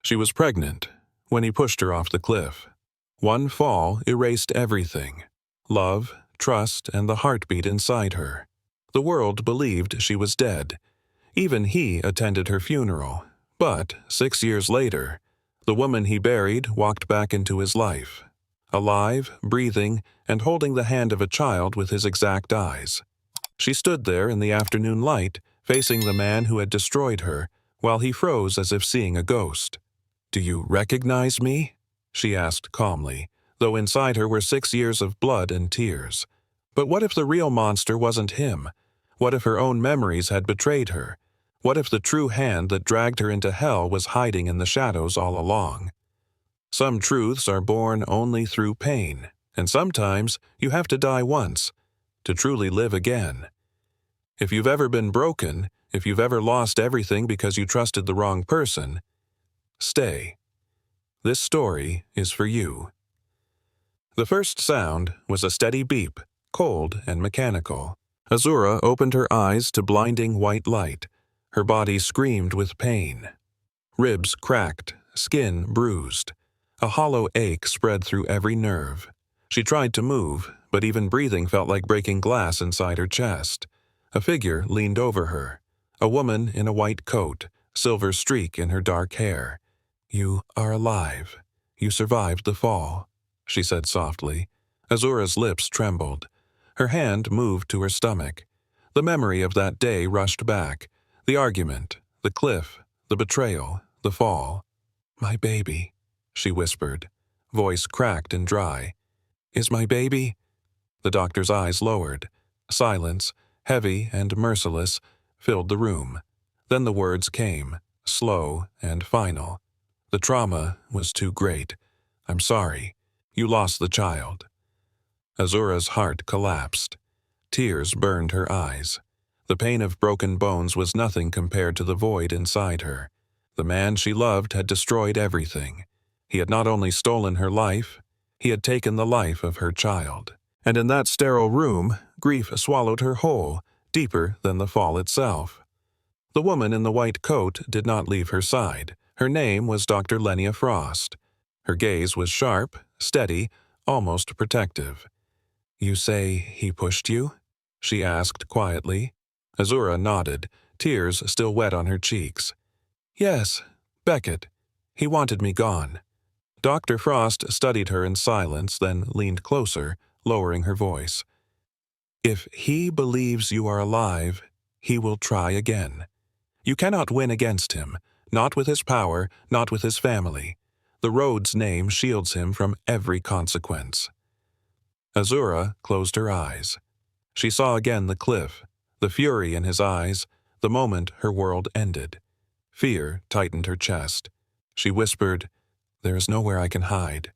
She was pregnant when he pushed her off the cliff. One fall erased everything: love, trust, and the heartbeat inside her. The world believed she was dead. Even he attended her funeral. But 6 years later, the woman he buried walked back into his life, alive, breathing, and holding the hand of a child with his exact eyes. She stood there in the afternoon light, facing the man who had destroyed her, while he froze as if seeing a ghost. "Do you recognize me?" she asked calmly, though inside her were 6 years of blood and tears. But what if the real monster wasn't him? What if her own memories had betrayed her? What if the true hand that dragged her into hell was hiding in the shadows all along? Some truths are born only through pain, and sometimes you have to die once to truly live again. If you've ever been broken, if you've ever lost everything because you trusted the wrong person, stay. This story is for you. The first sound was a steady beep, cold and mechanical. Azura opened her eyes to blinding white light. Her body screamed with pain. Ribs cracked, skin bruised. A hollow ache spread through every nerve. She tried to move, but even breathing felt like breaking glass inside her chest. A figure leaned over her. A woman in a white coat, silver streak in her dark hair. "You are alive. You survived the fall," she said softly. Azura's lips trembled. Her hand moved to her stomach. The memory of that day rushed back. The argument, the cliff, the betrayal, the fall. "My baby," she whispered, voice cracked and dry. "Is my baby?" The doctor's eyes lowered. Silence, heavy and merciless, filled the room. Then the words came, slow and final. "The trauma was too great. I'm sorry. You lost the child." Azura's heart collapsed. Tears burned her eyes. The pain of broken bones was nothing compared to the void inside her. The man she loved had destroyed everything. He had not only stolen her life, he had taken the life of her child. And in that sterile room, grief swallowed her whole, deeper than the fall itself. The woman in the white coat did not leave her side. Her name was Dr. Lenia Frost. Her gaze was sharp, steady, almost protective. "You say he pushed you?" she asked quietly. Azura nodded, tears still wet on her cheeks. "Yes, Beckett. He wanted me gone." Dr. Frost studied her in silence, then leaned closer, lowering her voice. "If he believes you are alive, he will try again. You cannot win against him, not with his power, not with his family. The road's name shields him from every consequence." Azura closed her eyes. She saw again the cliff, the fury in his eyes, the moment her world ended. Fear tightened her chest. She whispered, "There is nowhere I can hide."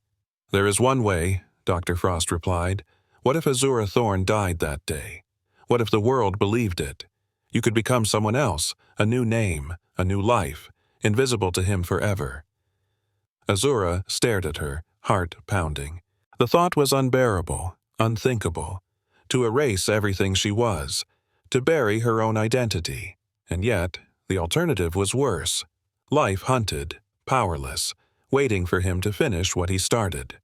"There is one way," Dr. Frost replied. "What if Azura Thorne died that day? What if the world believed it? You could become someone else, a new name, a new life, invisible to him forever." Azura stared at her, heart pounding. The thought was unbearable, unthinkable. To erase everything she was, to bury her own identity. And yet, the alternative was worse. Life hunted, powerless, waiting for him to finish what he started.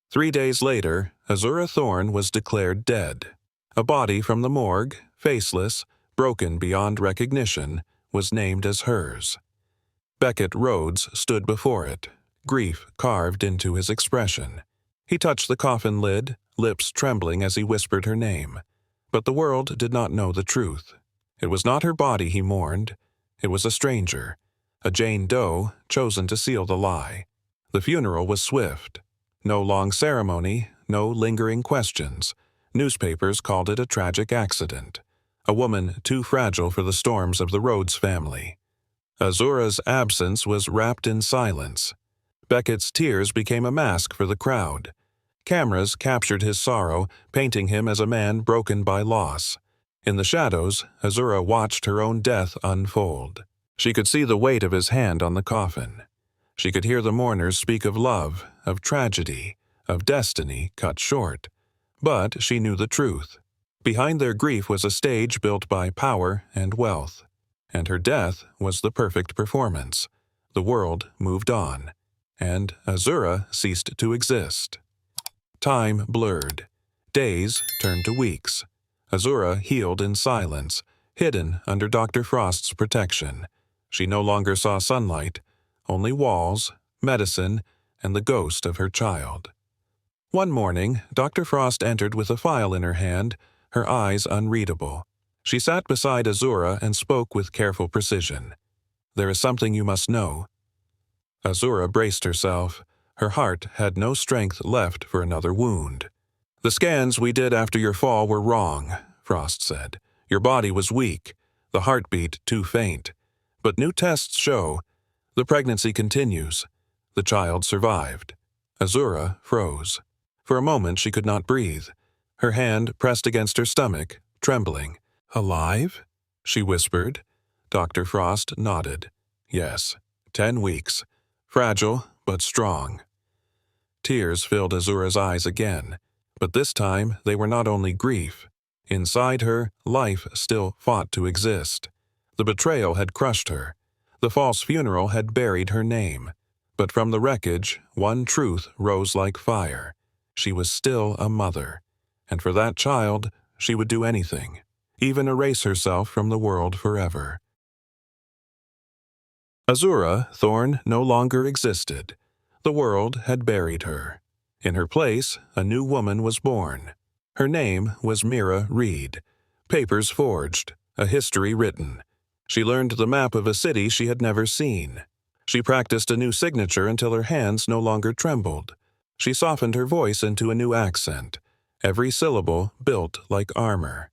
3 days later, Azura Thorne was declared dead. A body from the morgue, faceless, broken beyond recognition, was named as hers. Beckett Rhodes stood before it, grief carved into his expression. He touched the coffin lid, lips trembling as he whispered her name. But the world did not know the truth. It was not her body he mourned. It was a stranger, a Jane Doe chosen to seal the lie. The funeral was swift. No long ceremony, no lingering questions. Newspapers called it a tragic accident. A woman too fragile for the storms of the Rhodes family. Azura's absence was wrapped in silence. Beckett's tears became a mask for the crowd. Cameras captured his sorrow, painting him as a man broken by loss. In the shadows, Azura watched her own death unfold. She could see the weight of his hand on the coffin. She could hear the mourners speak of love, of tragedy, of destiny cut short. But she knew the truth. Behind their grief was a stage built by power and wealth. And her death was the perfect performance. The world moved on, and Azura ceased to exist. Time blurred. Days turned to weeks. Azura healed in silence, hidden under Dr. Frost's protection. She no longer saw sunlight, only walls, medicine, and the ghost of her child. One morning, Dr. Frost entered with a file in her hand, her eyes unreadable. She sat beside Azura and spoke with careful precision. "There is something you must know." Azura braced herself. Her heart had no strength left for another wound. "The scans we did after your fall were wrong," Frost said. "Your body was weak, the heartbeat too faint. But new tests show the pregnancy continues. The child survived." Azura froze. For a moment she could not breathe. Her hand pressed against her stomach, trembling. "Alive?" she whispered. Dr. Frost nodded. "Yes, 10 weeks. Fragile, but strong." Tears filled Azura's eyes again, but this time they were not only grief. Inside her, life still fought to exist. The betrayal had crushed her. The false funeral had buried her name. But from the wreckage, one truth rose like fire. She was still a mother, and for that child, she would do anything, even erase herself from the world forever. Azura Thorn no longer existed. The world had buried her. In her place, a new woman was born. Her name was Mira Reed. Papers forged, a history written. She learned the map of a city she had never seen. She practiced a new signature until her hands no longer trembled. She softened her voice into a new accent, every syllable built like armor.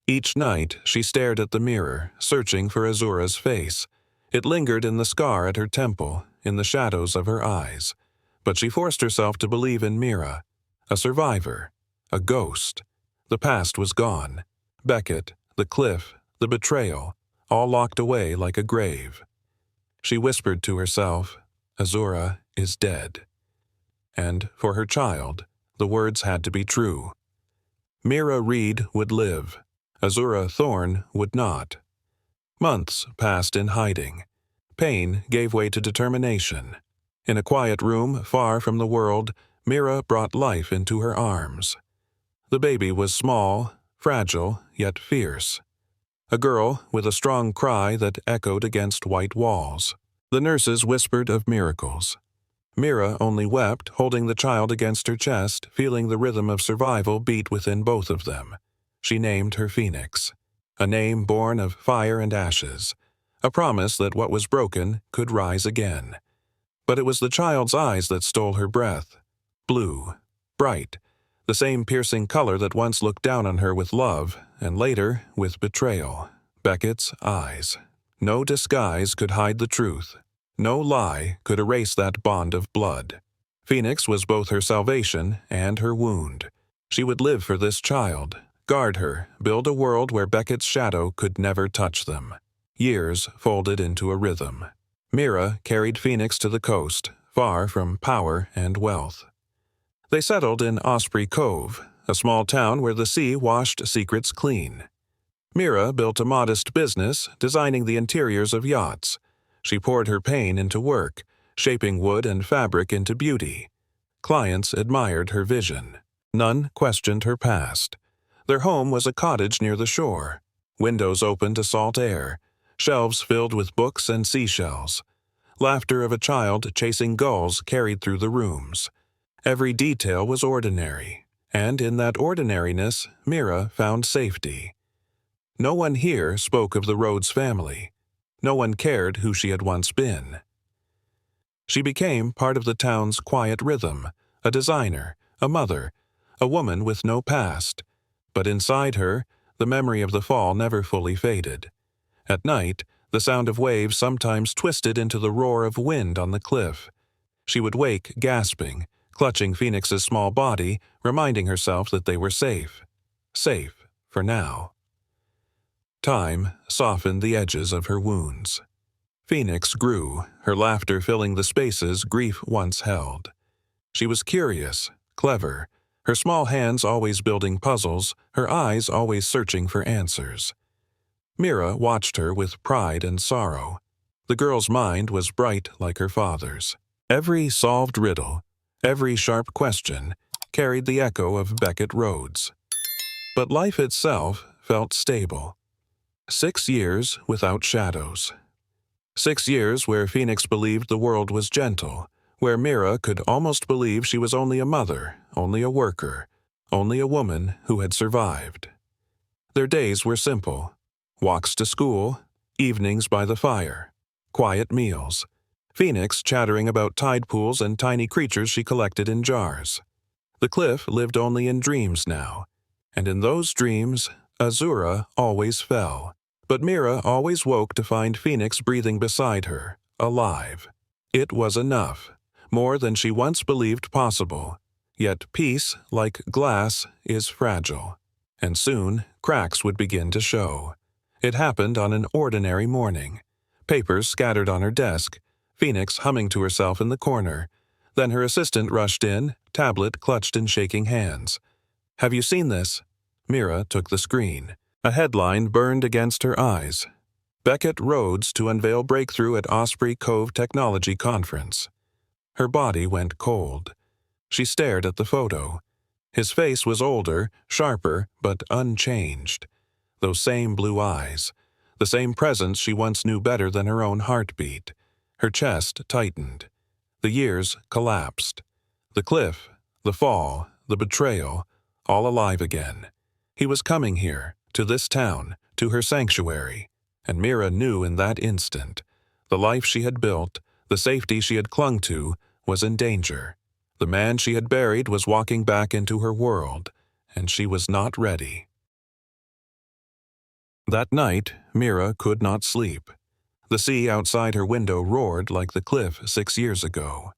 Each night she stared at the mirror, searching for Azura's face. It lingered in the scar at her temple, in the shadows of her eyes. But she forced herself to believe in Mira, a survivor, a ghost. The past was gone. Beckett, the cliff, the betrayal, all locked away like a grave. She whispered to herself, "Azura is dead." And for her child, the words had to be true. Mira Reed would live. Azura Thorn would not. Months passed in hiding. Pain gave way to determination. In a quiet room far from the world, Mira brought life into her arms. The baby was small, fragile, yet fierce. A girl with a strong cry that echoed against white walls. The nurses whispered of miracles. Mira only wept, holding the child against her chest, feeling the rhythm of survival beat within both of them. She named her Phoenix, a name born of fire and ashes, a promise that what was broken could rise again. But it was the child's eyes that stole her breath. Blue, bright, the same piercing color that once looked down on her with love, and later with betrayal. Beckett's eyes. No disguise could hide the truth. No lie could erase that bond of blood. Phoenix was both her salvation and her wound. She would live for this child, guard her, build a world where Beckett's shadow could never touch them. Years folded into a rhythm. Mira carried Phoenix to the coast, far from power and wealth. They settled in Osprey Cove, a small town where the sea washed secrets clean. Mira built a modest business, designing the interiors of yachts. She poured her pain into work, shaping wood and fabric into beauty. Clients admired her vision. None questioned her past. Their home was a cottage near the shore. Windows open to salt air, shelves filled with books and seashells. Laughter of a child chasing gulls carried through the rooms. Every detail was ordinary, and in that ordinariness, Mira found safety. No one here spoke of the Rhodes family. No one cared who she had once been. She became part of the town's quiet rhythm, a designer, a mother, a woman with no past. But inside her, the memory of the fall never fully faded. At night, the sound of waves sometimes twisted into the roar of wind on the cliff. She would wake gasping, clutching Phoenix's small body, reminding herself that they were safe. Safe for now. Time softened the edges of her wounds. Phoenix grew, her laughter filling the spaces grief once held. She was curious, clever, her small hands always building puzzles, her eyes always searching for answers. Mira watched her with pride and sorrow. The girl's mind was bright like her father's. Every solved riddle, every sharp question, carried the echo of Beckett Rhodes. But life itself felt stable. 6 years without shadows. 6 years where Phoenix believed the world was gentle, where Mira could almost believe she was only a mother, only a worker, only a woman who had survived. Their days were simple. Walks to school, evenings by the fire, quiet meals, Phoenix chattering about tide pools and tiny creatures she collected in jars. The cliff lived only in dreams now, and in those dreams, Azura always fell. But Mira always woke to find Phoenix breathing beside her, alive. It was enough, more than she once believed possible. Yet peace, like glass, is fragile, and soon cracks would begin to show. It happened on an ordinary morning. Papers scattered on her desk, Phoenix humming to herself in the corner. Then her assistant rushed in, tablet clutched in shaking hands. "Have you seen this?" Mira took the screen. A headline burned against her eyes. Beckett Rhodes to unveil breakthrough at Osprey Cove Technology Conference. Her body went cold. She stared at the photo. His face was older, sharper, but unchanged. Those same blue eyes. The same presence she once knew better than her own heartbeat. Her chest tightened. The years collapsed. The cliff, the fall, the betrayal, all alive again. He was coming here, to this town, to her sanctuary, and Mira knew in that instant. The life she had built, the safety she had clung to, was in danger. The man she had buried was walking back into her world, and she was not ready. That night, Mira could not sleep. The sea outside her window roared like the cliff 6 years ago.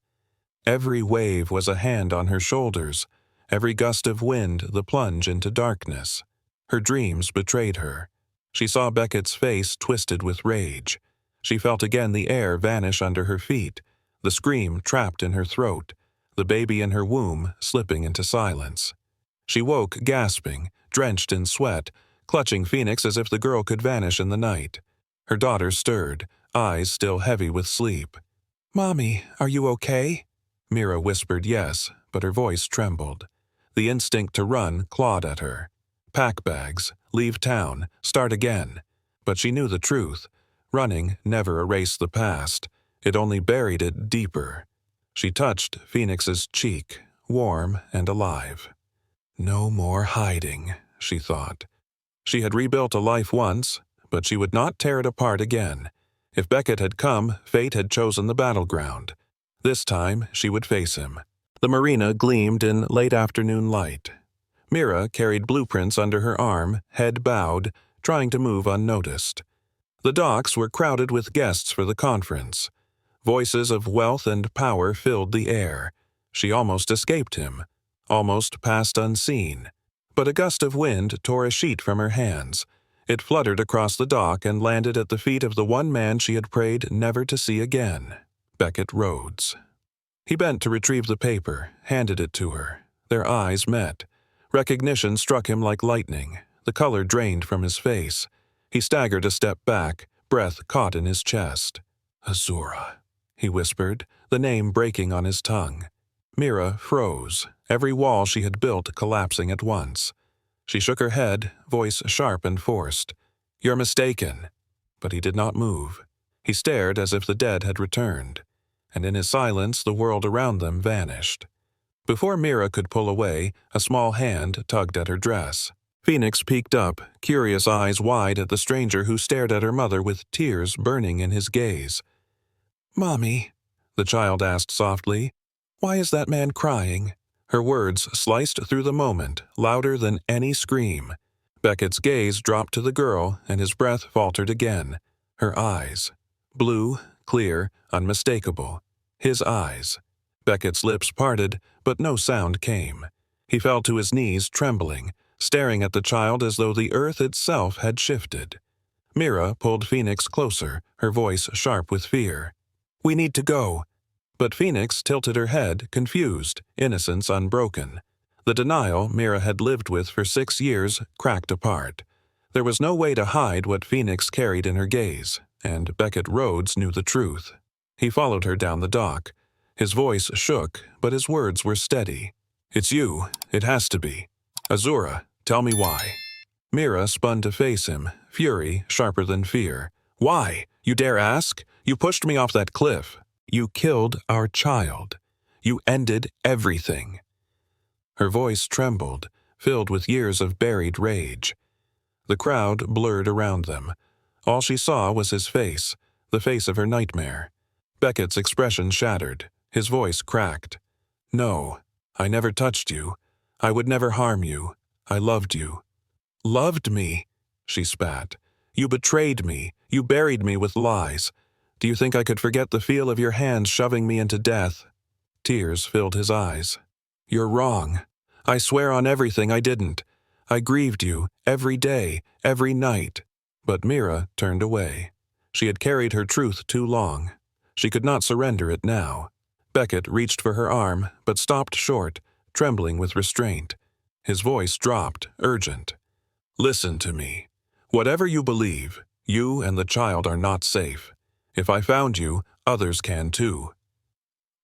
Every wave was a hand on her shoulders, every gust of wind the plunge into darkness. Her dreams betrayed her. She saw Beckett's face twisted with rage. She felt again the air vanish under her feet, the scream trapped in her throat, the baby in her womb slipping into silence. She woke gasping, drenched in sweat, clutching Phoenix as if the girl could vanish in the night. Her daughter stirred, eyes still heavy with sleep. "Mommy, are you okay?" Mira whispered yes, but her voice trembled. The instinct to run clawed at her. Pack bags, leave town, start again. But she knew the truth. Running never erased the past. It only buried it deeper. She touched Phoenix's cheek, warm and alive. No more hiding, she thought. She had rebuilt a life once, but she would not tear it apart again. If Beckett had come, fate had chosen the battleground. This time she would face him. The marina gleamed in late afternoon light. Mira carried blueprints under her arm, head bowed, trying to move unnoticed. The docks were crowded with guests for the conference. Voices of wealth and power filled the air. She almost escaped him, almost passed unseen. But a gust of wind tore a sheet from her hands. It fluttered across the dock and landed at the feet of the one man she had prayed never to see again, Beckett Rhodes. He bent to retrieve the paper, handed it to her. Their eyes met. Recognition struck him like lightning. The color drained from his face. He staggered a step back, breath caught in his chest. "Azura," he whispered, the name breaking on his tongue. Mira froze, every wall she had built collapsing at once. She shook her head, voice sharp and forced. "You're mistaken." But he did not move. He stared as if the dead had returned, and in his silence the world around them vanished. Before Mira could pull away, a small hand tugged at her dress. Phoenix peeked up, curious eyes wide at the stranger who stared at her mother with tears burning in his gaze. "Mommy," the child asked softly, "why is that man crying?" Her words sliced through the moment, louder than any scream. Beckett's gaze dropped to the girl, and his breath faltered again. Her eyes. Blue, clear, unmistakable. His eyes. Beckett's lips parted, but no sound came. He fell to his knees, trembling, staring at the child as though the earth itself had shifted. Mira pulled Phoenix closer, her voice sharp with fear. "We need to go." But Phoenix tilted her head, confused, innocence unbroken. The denial Mira had lived with for 6 years cracked apart. There was no way to hide what Phoenix carried in her gaze. and Beckett Rhodes knew the truth. He followed her down the dock. His voice shook, but his words were steady. "It's you. It has to be. Azura, tell me why." Mira spun to face him, fury sharper than fear. "Why? You dare ask? You pushed me off that cliff. You killed our child. You ended everything." Her voice trembled, filled with years of buried rage. The crowd blurred around them. All she saw was his face, the face of her nightmare. Beckett's expression shattered. His voice cracked. "No, I never touched you. I would never harm you. I loved you." "Loved me?" she spat. "You betrayed me. You buried me with lies. Do you think I could forget the feel of your hands shoving me into death?" Tears filled his eyes. "You're wrong. I swear on everything I didn't. I grieved you every day, every night." But Mira turned away. She had carried her truth too long. She could not surrender it now. Beckett reached for her arm, but stopped short, trembling with restraint. His voice dropped, urgent. "Listen to me. Whatever you believe, you and the child are not safe. If I found you, others can too."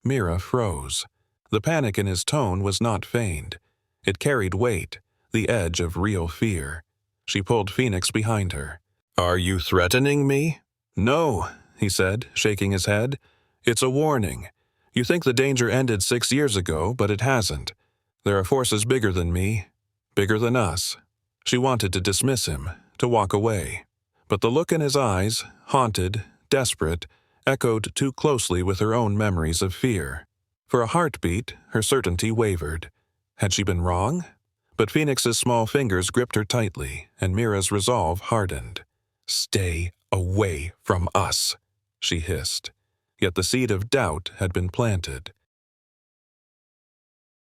Mira froze. The panic in his tone was not feigned. It carried weight, the edge of real fear. She pulled Phoenix behind her. "Are you threatening me?" "No," he said, shaking his head. "It's a warning. You think the danger ended 6 years ago, but it hasn't. There are forces bigger than me, bigger than us." She wanted to dismiss him, to walk away. But the look in his eyes, haunted, desperate, echoed too closely with her own memories of fear. For a heartbeat, her certainty wavered. Had she been wrong? But Phoenix's small fingers gripped her tightly, and Mira's resolve hardened. "Stay away from us," she hissed. Yet the seed of doubt had been planted.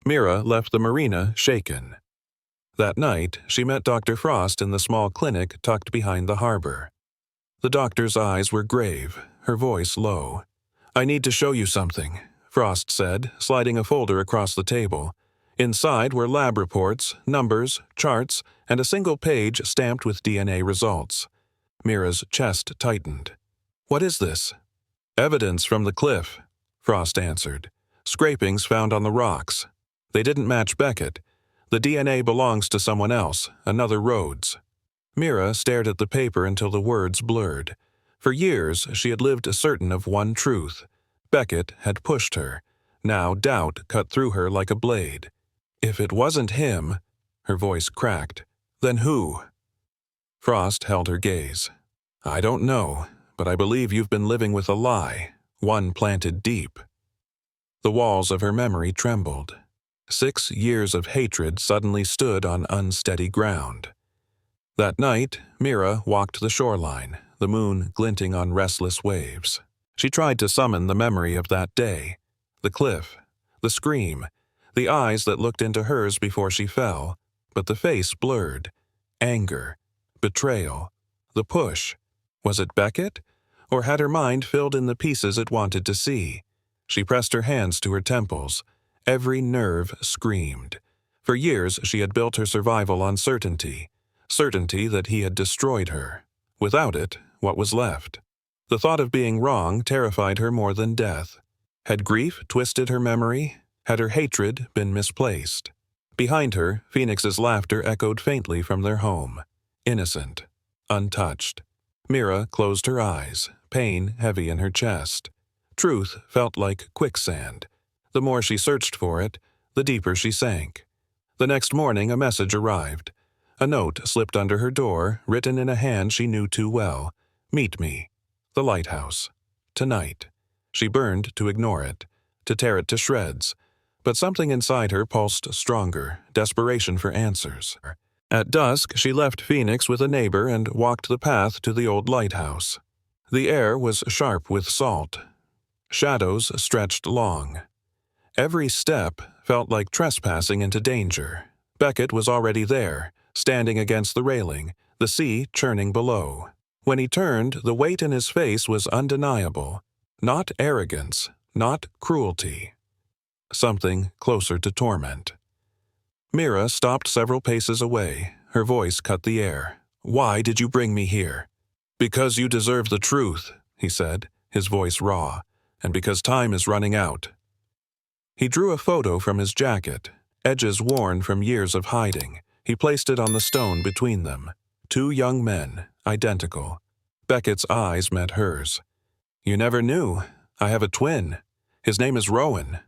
Mira left the marina shaken. That night, she met Dr. Frost in the small clinic tucked behind the harbor. The doctor's eyes were grave, her voice low. "I need to show you something," Frost said, sliding a folder across the table. Inside were lab reports, numbers, charts, and a single page stamped with DNA results. Mira's chest tightened. "What is this?" "Evidence from the cliff," Frost answered. "Scrapings found on the rocks. They didn't match Beckett. The DNA belongs to someone else, another Rhodes." Mira stared at the paper until the words blurred. For years, she had lived certain of one truth. Beckett had pushed her. Now doubt cut through her like a blade. "If it wasn't him," her voice cracked, "then who?" Frost held her gaze. "I don't know, but I believe you've been living with a lie, one planted deep." The walls of her memory trembled. 6 years of hatred suddenly stood on unsteady ground. That night, Mira walked the shoreline, the moon glinting on restless waves. She tried to summon the memory of that day, the cliff, the scream, the eyes that looked into hers before she fell, but the face blurred. Anger, betrayal, the push. Was it Beckett? Or had her mind filled in the pieces it wanted to see? She pressed her hands to her temples. Every nerve screamed. For years she had built her survival on certainty, certainty that he had destroyed her. Without it, what was left? The thought of being wrong terrified her more than death. Had grief twisted her memory? Had her hatred been misplaced? Behind her, Phoenix's laughter echoed faintly from their home. Innocent, untouched. Mira closed her eyes, pain heavy in her chest. Truth felt like quicksand. The more she searched for it, the deeper she sank. The next morning a message arrived. A note slipped under her door, written in a hand she knew too well. "Meet me. The lighthouse. Tonight." She burned to ignore it, to tear it to shreds. But something inside her pulsed stronger, desperation for answers. At dusk, she left Phoenix with a neighbor and walked the path to the old lighthouse. The air was sharp with salt. Shadows stretched long. Every step felt like trespassing into danger. Beckett was already there, standing against the railing, the sea churning below. When he turned, the weight in his face was undeniable. Not arrogance, not cruelty. Something closer to torment. Mira stopped several paces away. Her voice cut the air. "Why did you bring me here?" "Because you deserve the truth," he said, his voice raw, "and because time is running out." He drew a photo from his jacket, edges worn from years of hiding. He placed it on the stone between them. Two young men, identical. Beckett's eyes met hers. "You never knew. I have a twin. His name is Rowan."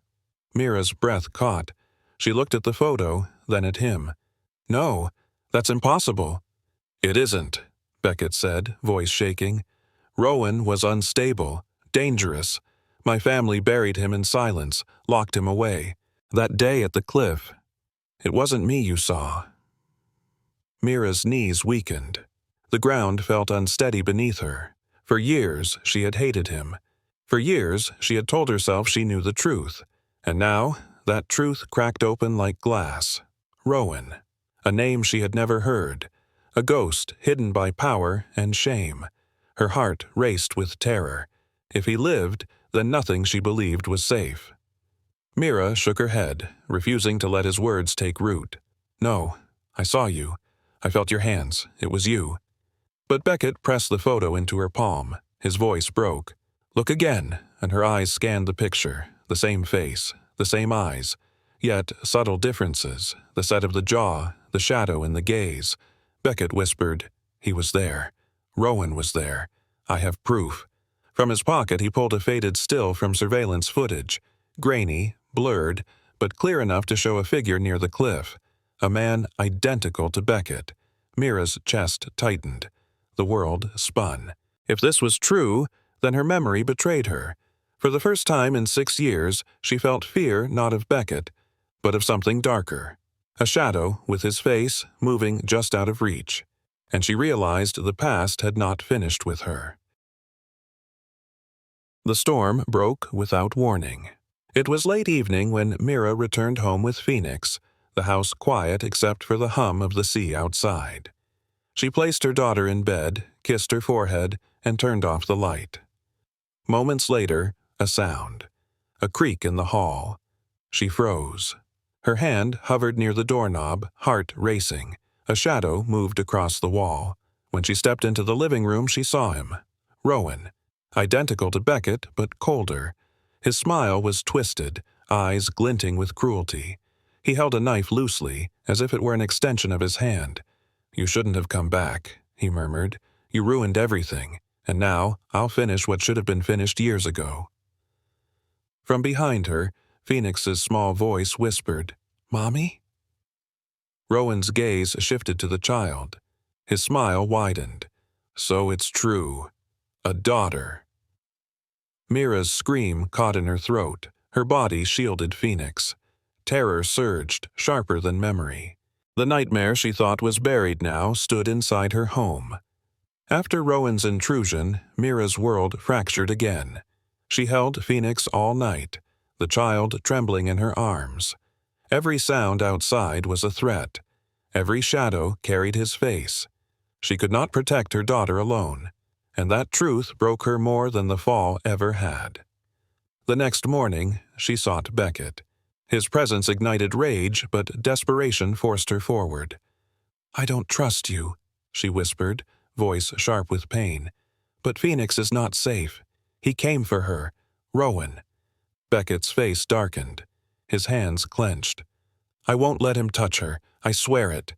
Mira's breath caught. She looked at the photo, then at him. "No, that's impossible." "It isn't," Beckett said, voice shaking. "Rowan was unstable, dangerous. My family buried him in silence, locked him away. That day at the cliff. It wasn't me you saw." Mira's knees weakened. The ground felt unsteady beneath her. For years, she had hated him. For years, she had told herself she knew the truth. And now, that truth cracked open like glass. Rowan. A name she had never heard. A ghost hidden by power and shame. Her heart raced with terror. If he lived, then nothing she believed was safe. Mira shook her head, refusing to let his words take root. "No, I saw you. I felt your hands. It was you." But Beckett pressed the photo into her palm. His voice broke. "Look again," and her eyes scanned the picture. The same face, the same eyes. Yet subtle differences, the set of the jaw, the shadow in the gaze. Beckett whispered, "He was there. Rowan was there. I have proof." From his pocket he pulled a faded still from surveillance footage. Grainy, blurred, but clear enough to show a figure near the cliff. A man identical to Beckett. Mira's chest tightened. The world spun. If this was true, then her memory betrayed her. For the first time in 6 years, she felt fear not of Beckett, but of something darker. A shadow, with his face, moving just out of reach. And she realized the past had not finished with her. The storm broke without warning. It was late evening when Mira returned home with Phoenix, the house quiet except for the hum of the sea outside. She placed her daughter in bed, kissed her forehead, and turned off the light. Moments later, a sound. A creak in the hall. She froze. Her hand hovered near the doorknob, heart racing. A shadow moved across the wall. When she stepped into the living room, she saw him. Rowan. Identical to Beckett, but colder. His smile was twisted, eyes glinting with cruelty. He held a knife loosely, as if it were an extension of his hand. "You shouldn't have come back," he murmured. "You ruined everything, and now I'll finish what should have been finished years ago." From behind her, Phoenix's small voice whispered, "Mommy?" Rowan's gaze shifted to the child. His smile widened. "So it's true. A daughter." Mira's scream caught in her throat. Her body shielded Phoenix. Terror surged, sharper than memory. The nightmare she thought was buried now stood inside her home. After Rowan's intrusion, Mira's world fractured again. She held Phoenix all night, the child trembling in her arms. Every sound outside was a threat. Every shadow carried his face. She could not protect her daughter alone, and that truth broke her more than the fall ever had. The next morning, she sought Beckett. His presence ignited rage, but desperation forced her forward. "I don't trust you," she whispered, voice sharp with pain. "But Phoenix is not safe. He came for her. Rowan." Beckett's face darkened. His hands clenched. "I won't let him touch her. I swear it."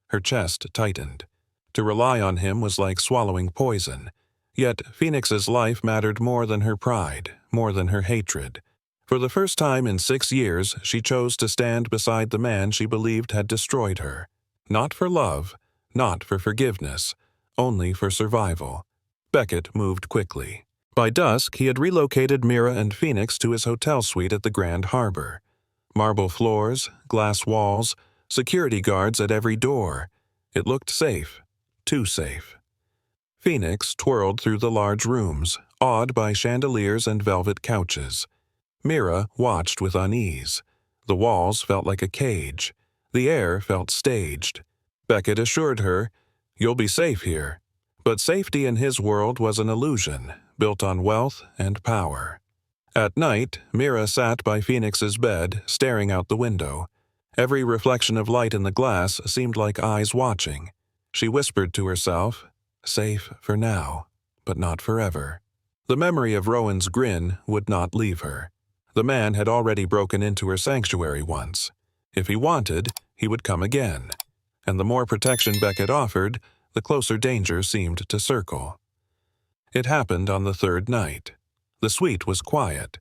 Her chest tightened. To rely on him was like swallowing poison. Yet Phoenix's life mattered more than her pride, more than her hatred. For the first time in 6 years, she chose to stand beside the man she believed had destroyed her. Not for love, not for forgiveness, only for survival. Beckett moved quickly. By dusk, he had relocated Mira and Phoenix to his hotel suite at the Grand Harbor. Marble floors, glass walls, security guards at every door. It looked safe. Too safe. Phoenix twirled through the large rooms, awed by chandeliers and velvet couches. Mira watched with unease. The walls felt like a cage. The air felt staged. Beckett assured her, "You'll be safe here." But safety in his world was an illusion, built on wealth and power. At night, Mira sat by Phoenix's bed, staring out the window. Every reflection of light in the glass seemed like eyes watching. She whispered to herself, Safe for now, but not forever. The memory of Rowan's grin would not leave her. The man had already broken into her sanctuary once. If he wanted, he would come again. And the more protection Beckett offered, the closer danger seemed to circle. It happened on the third night. The suite was quiet.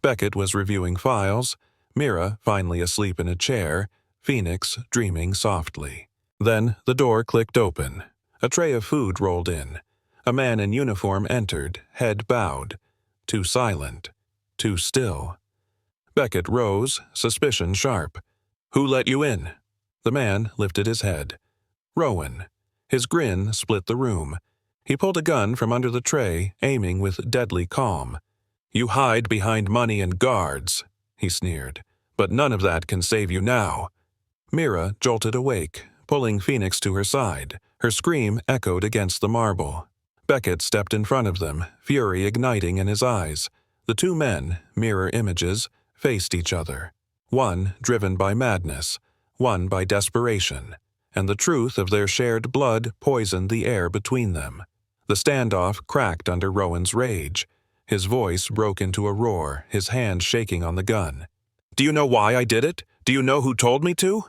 Beckett was reviewing files, Mira finally asleep in a chair, Phoenix dreaming softly. Then the door clicked open. A tray of food rolled in. A man in uniform entered, head bowed. Too silent. Too still. Beckett rose, suspicion sharp. "Who let you in?" The man lifted his head. Rowan. His grin split the room. He pulled a gun from under the tray, aiming with deadly calm. "You hide behind money and guards," he sneered. "But none of that can save you now." Mira jolted awake, pulling Phoenix to her side. Her scream echoed against the marble. Beckett stepped in front of them, fury igniting in his eyes. The two men, mirror images, faced each other. One driven by madness, one by desperation, and the truth of their shared blood poisoned the air between them. The standoff cracked under Rowan's rage. His voice broke into a roar, his hand shaking on the gun. "Do you know why I did it? Do you know who told me to?"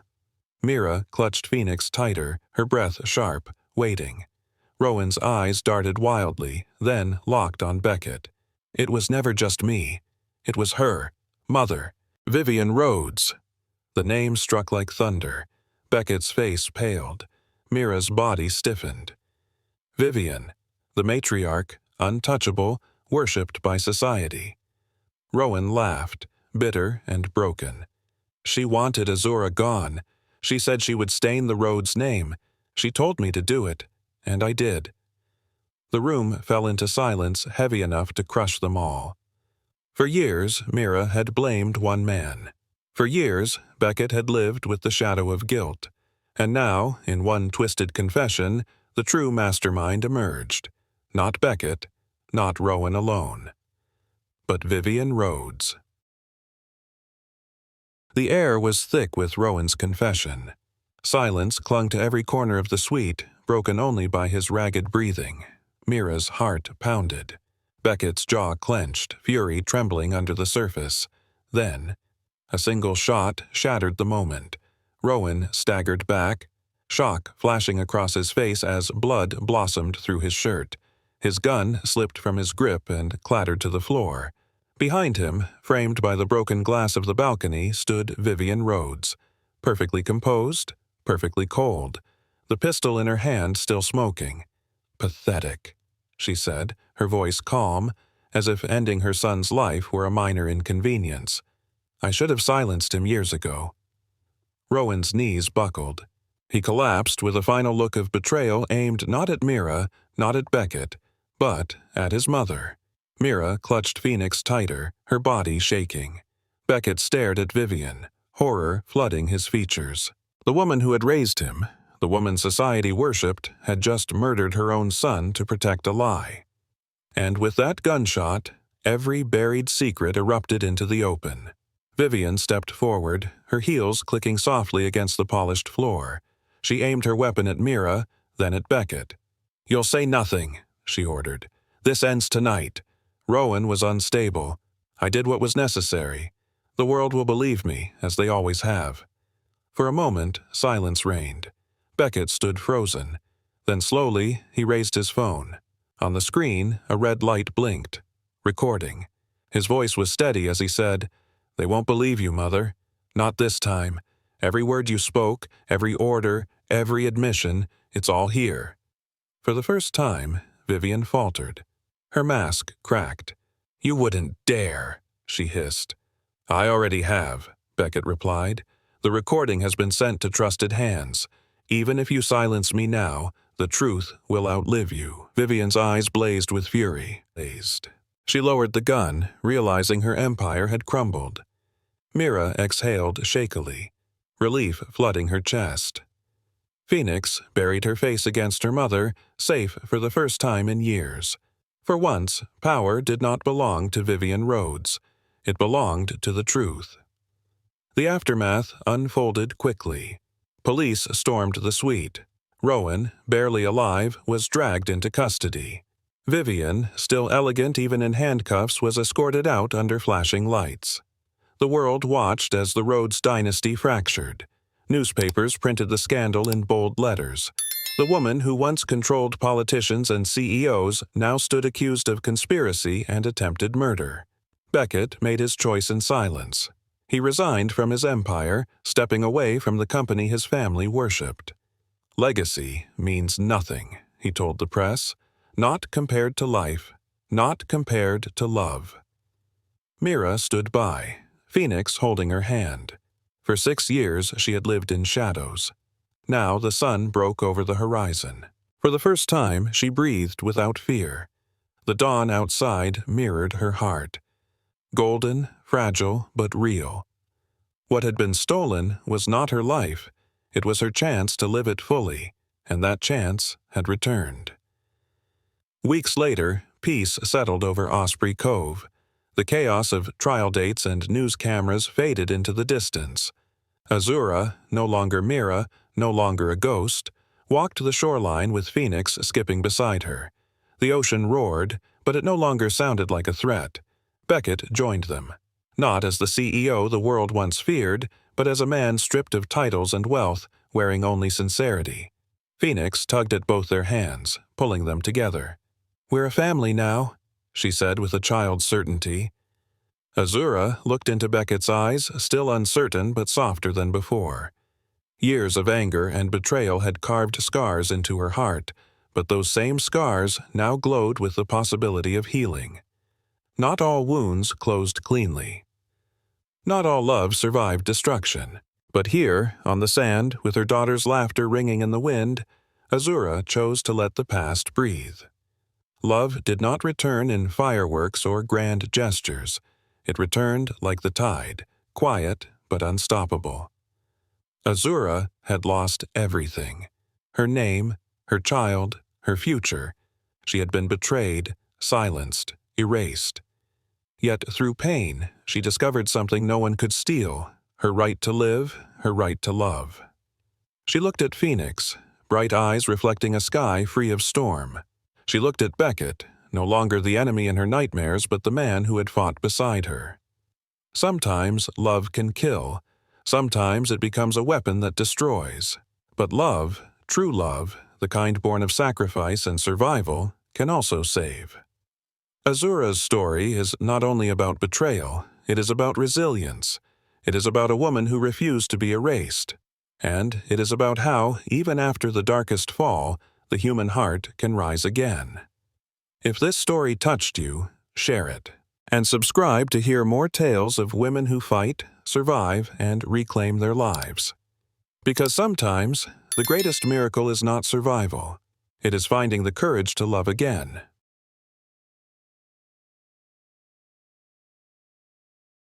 Mira clutched Phoenix tighter, her breath sharp, waiting. Rowan's eyes darted wildly, then locked on Beckett. It was never just me. It was her, Mother, Vivian Rhodes. The name struck like thunder. Beckett's face paled. Mira's body stiffened. Vivian, the matriarch, untouchable, worshipped by society. Rowan laughed, bitter and broken. She wanted Azura gone. She said she would stain the Rhodes' name. She told me to do it, and I did. The room fell into silence heavy enough to crush them all. For years, Mira had blamed one man. For years, Beckett had lived with the shadow of guilt. And now, in one twisted confession, the true mastermind emerged. Not Beckett, not Rowan alone, but Vivian Rhodes. The air was thick with Rowan's confession. Silence clung to every corner of the suite, broken only by his ragged breathing. Mira's heart pounded. Beckett's jaw clenched, fury trembling under the surface. Then, a single shot shattered the moment. Rowan staggered back, shock flashing across his face as blood blossomed through his shirt. His gun slipped from his grip and clattered to the floor. Behind him, framed by the broken glass of the balcony, stood Vivian Rhodes. Perfectly composed, perfectly cold. The pistol in her hand still smoking. "Pathetic," she said, her voice calm, as if ending her son's life were a minor inconvenience. "I should have silenced him years ago." Rowan's knees buckled. He collapsed with a final look of betrayal aimed not at Mira, not at Beckett, but at his mother. Mira clutched Phoenix tighter, her body shaking. Beckett stared at Vivian, horror flooding his features. The woman who had raised him, the woman society worshipped, had just murdered her own son to protect a lie. And with that gunshot, every buried secret erupted into the open. Vivian stepped forward, her heels clicking softly against the polished floor. She aimed her weapon at Mira, then at Beckett. "You'll say nothing," she ordered. "This ends tonight." Rowan was unstable. "I did what was necessary. The world will believe me, as they always have." For a moment, silence reigned. Beckett stood frozen. Then slowly, he raised his phone. On the screen, a red light blinked. Recording. His voice was steady as he said, "They won't believe you, Mother. Not this time. Every word you spoke, every order, every admission, it's all here." For the first time, Vivian faltered. Her mask cracked. "You wouldn't dare," she hissed. "I already have," Beckett replied. "The recording has been sent to trusted hands. Even if you silence me now, the truth will outlive you." Vivian's eyes blazed with fury. She lowered the gun, realizing her empire had crumbled. Mira exhaled shakily, relief flooding her chest. Phoenix buried her face against her mother, safe for the first time in years. For once, power did not belong to Vivian Rhodes. It belonged to the truth. The aftermath unfolded quickly. Police stormed the suite. Rowan, barely alive, was dragged into custody. Vivian, still elegant even in handcuffs, was escorted out under flashing lights. The world watched as the Rhodes dynasty fractured. Newspapers printed the scandal in bold letters. The woman who once controlled politicians and CEOs now stood accused of conspiracy and attempted murder. Beckett made his choice in silence. He resigned from his empire, stepping away from the company his family worshipped. "Legacy means nothing," he told the press. "Not compared to life, not compared to love." Mira stood by, Phoenix holding her hand. For 6 years she had lived in shadows. Now the sun broke over the horizon. For the first time she breathed without fear. The dawn outside mirrored her heart. Golden, fragile, but real. What had been stolen was not her life. It was her chance to live it fully, and that chance had returned. Weeks later, peace settled over Osprey Cove. The chaos of trial dates and news cameras faded into the distance. Azura, no longer Mira, no longer a ghost, walked the shoreline with Phoenix skipping beside her. The ocean roared, but it no longer sounded like a threat. Beckett joined them, not as the CEO the world once feared, but as a man stripped of titles and wealth, wearing only sincerity. Phoenix tugged at both their hands, pulling them together. "We're a family now," she said with a child's certainty. Azura looked into Beckett's eyes, still uncertain but softer than before. Years of anger and betrayal had carved scars into her heart, but those same scars now glowed with the possibility of healing. Not all wounds closed cleanly. Not all love survived destruction. But here, on the sand, with her daughter's laughter ringing in the wind, Azura chose to let the past breathe. Love did not return in fireworks or grand gestures. It returned like the tide, quiet but unstoppable. Azura had lost everything. Her name, her child, her future. She had been betrayed, silenced, erased. Yet through pain, she discovered something no one could steal, her right to live, her right to love. She looked at Phoenix, bright eyes reflecting a sky free of storm. She looked at Beckett, no longer the enemy in her nightmares but the man who had fought beside her. Sometimes love can kill. Sometimes it becomes a weapon that destroys. But love, true love, the kind born of sacrifice and survival, can also save. Azura's story is not only about betrayal, it is about resilience. It is about a woman who refused to be erased. And it is about how, even after the darkest fall, the human heart can rise again. If this story touched you, share it. And subscribe to hear more tales of women who fight, survive, and reclaim their lives. Because sometimes, the greatest miracle is not survival. It is finding the courage to love again.